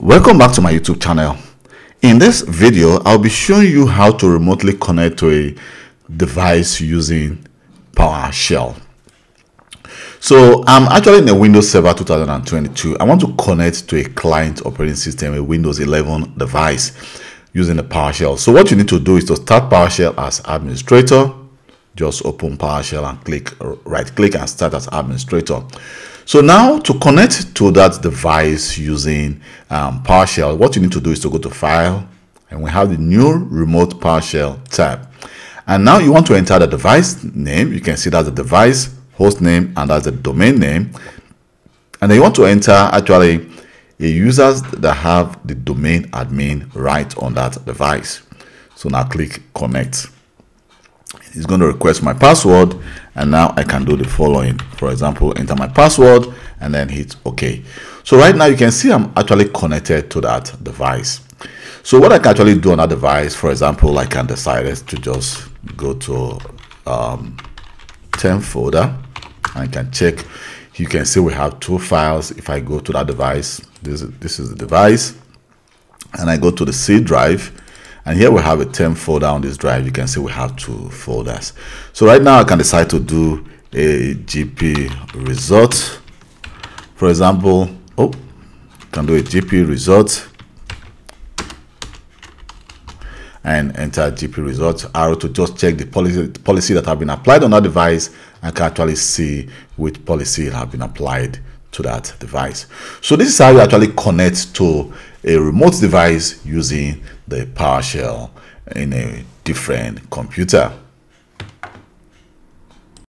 Welcome back to my YouTube channel. In this video, I'll be showing you how to remotely connect to a device using Powershell. So I'm actually in a Windows Server 2022. I want to connect to a client operating system, a Windows 11 device using the Powershell. So what you need to do is to start Powershell as administrator. Just open Powershell and right click and start as administrator. So now to connect to that device using Powershell, what you need to do is to go to File, and we have the new Remote Powershell tab. And now you want to enter the device name. You can see that's the device host name and that's the domain name. And then you want to enter actually a users that have the domain admin right on that device. So now click Connect. It's going to request my password, and now I can do the following. For example, enter my password and then hit OK. So right now you can see I'm actually connected to that device. So what I can actually do on that device, for example, I can decide to just go to temp folder, and I can check. You can see we have two files. If I go to that device, this is the device, and I go to the C drive. And here we have a temp folder on this drive. You can see we have two folders. So right now I can decide to do a GP result. For example, can do a GP result and enter GP result arrow to just check the policy that have been applied on that device, and can actually see which policy have been applied to that device. So this is how you actually connect to a remote device using the Powershell in a different computer.